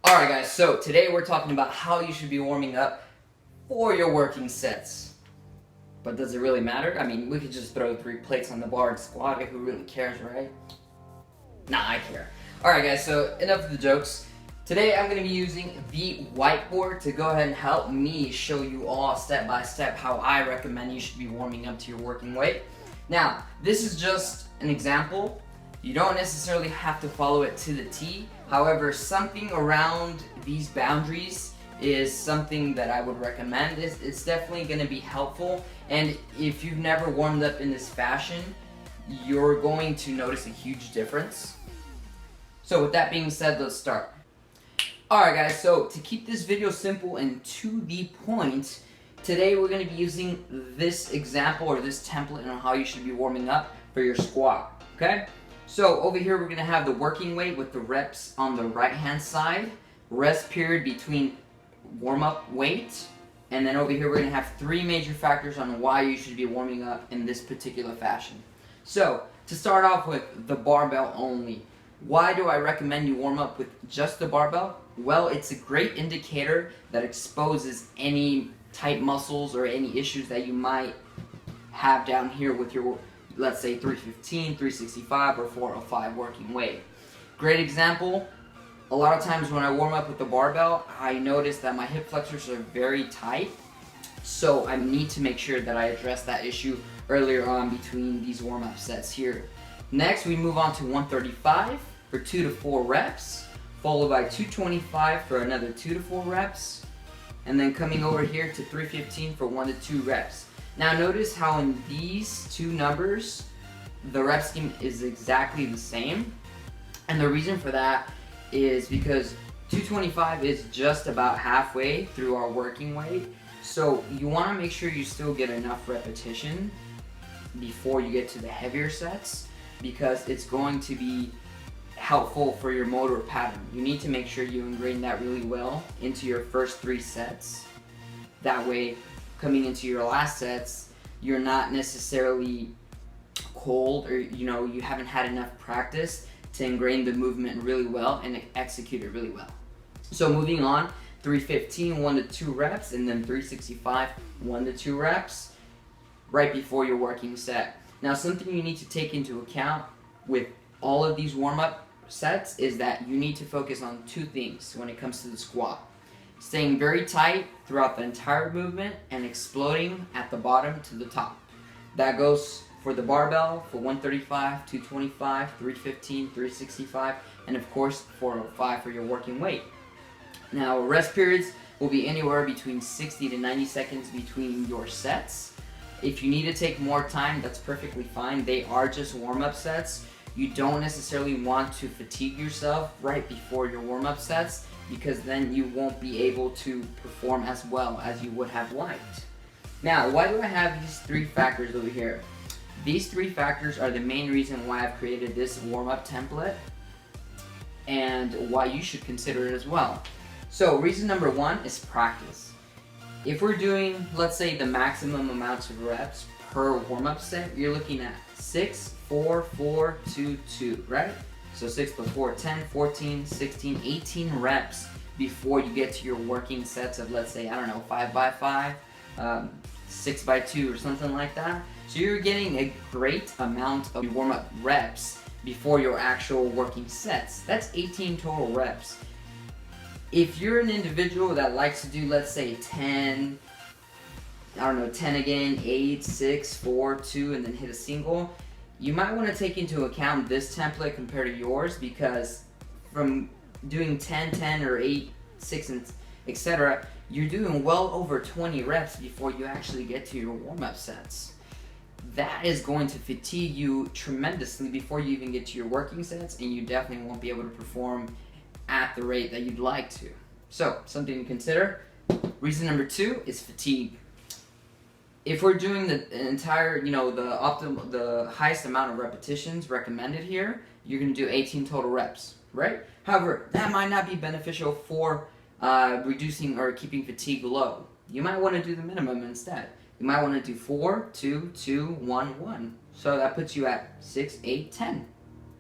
Alright guys, so today we're talking about how you should be warming up for your working sets. But does it really matter? I mean, we could just throw 3 plates on the bar and squat it. Who really cares, right? Nah, I care. Alright guys, so enough of the jokes. Today I'm going to be using the whiteboard to go ahead and help me show you all step by step how I recommend you should be warming up to your working weight. Now, this is just an example. You don't necessarily have to follow it to the T. However, something around these boundaries is something that I would recommend. It's definitely going to be helpful, and if you've never warmed up in this fashion, you're going to notice a huge difference. So with that being said, let's start. Alright guys, so to keep this video simple and to the point, today we're going to be using this example or this template on how you should be warming up for your squat, okay? So over here we're going to have the working weight with the reps on the right hand side, rest period between warm up weight, and then over here we're going to have 3 major factors on why you should be warming up in this particular fashion. So to start off with the barbell only. Why do I recommend you warm up with just the barbell? Well, it's a great indicator that exposes any tight muscles or any issues that you might have down here with your, let's say, 315, 365, or 405 working weight. Great example, a lot of times when I warm up with the barbell, I notice that my hip flexors are very tight, so I need to make sure that I address that issue earlier on between these warm-up sets here. Next, we move on to 135 for 2 to 4 reps, followed by 225 for another 2 to 4 reps, and then coming over here to 315 for 1 to 2 reps. Now notice how in these two numbers, the rep scheme is exactly the same, and the reason for that is because 225 is just about halfway through our working weight, so you want to make sure you still get enough repetition before you get to the heavier sets, because it's going to be helpful for your motor pattern. You need to make sure you ingrain that really well into your first 3 sets. That way, coming into your last sets, you're not necessarily cold, or you haven't had enough practice to ingrain the movement really well and execute it really well. So moving on, 315, 1 to 2 reps, and then 365, 1 to 2 reps right before your working set. Now something you need to take into account with all of these warm-up sets is that you need to focus on 2 things when it comes to the squat. Staying very tight throughout the entire movement and exploding at the bottom to the top. That goes for the barbell for 135, 225, 315, 365, and of course 405 for your working weight. Now rest periods will be anywhere between 60 to 90 seconds between your sets. If you need to take more time, that's perfectly fine. They are just warm-up sets. You don't necessarily want to fatigue yourself right before your warm-up sets, because then you won't be able to perform as well as you would have liked. Now, why do I have these 3 factors over here? These 3 factors are the main reason why I've created this warm-up template and why you should consider it as well. So reason number 1 is practice. If we're doing, let's say, the maximum amounts of reps per warm-up set, you're looking at 6, 4, 4, 2, 2, right? So 6 plus 4, 10, 14, 16, 18 reps before you get to your working sets of, let's say, I don't know, 5 by 5, 6 by 2, or something like that. So you're getting a great amount of warm-up reps before your actual working sets. That's 18 total reps. If you're an individual that likes to do, let's say, 10, I don't know, 10 again, 8, 6, 4, 2, and then hit a single, you might want to take into account this template compared to yours, because from doing 10, 10, or 8, 6, and etc., you're doing well over 20 reps before you actually get to your warm-up sets. That is going to fatigue you tremendously before you even get to your working sets, and you definitely won't be able to perform at the rate that you'd like to. So, something to consider. Reason number 2 is fatigue. If we're doing the entire, the highest amount of repetitions recommended here, you're going to do 18 total reps, right? However, that might not be beneficial for reducing or keeping fatigue low. You might want to do the minimum instead. You might want to do 4, 2, 2, 1, 1. So that puts you at 6, 8, 10,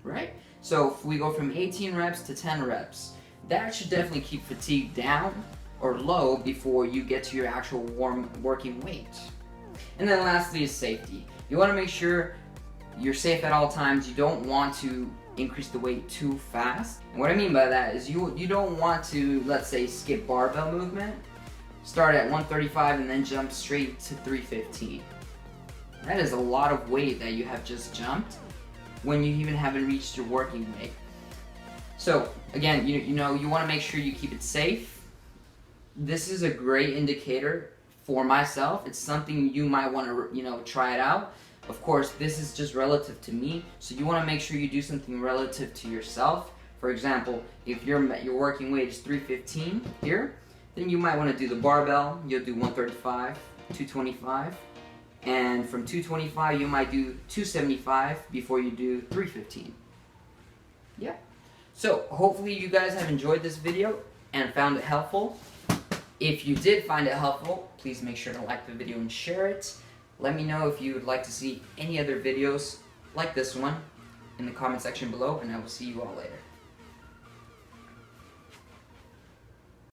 right? So if we go from 18 reps to 10 reps, that should definitely keep fatigue down or low before you get to your actual warm working weight. And then lastly is safety. You want to make sure you're safe at all times. You don't want to increase the weight too fast. And what I mean by that is you don't want to, let's say, skip barbell movement, start at 135 and then jump straight to 315. That is a lot of weight that you have just jumped when you even haven't reached your working weight. So again, you want to make sure you keep it safe. This is a great indicator for myself. It's something you might want to try it out. Of course, this is just relative to me, so you want to make sure you do something relative to yourself. For example, if your working weight is 315 here, then you might want to do the barbell. You'll do 135, 225, and from 225 you might do 275 before you do 315. Yeah. So hopefully you guys have enjoyed this video and found it helpful. If you did find it helpful, please make sure to like the video and share it. Let me know if you would like to see any other videos like this one in the comment section below, and I will see you all later.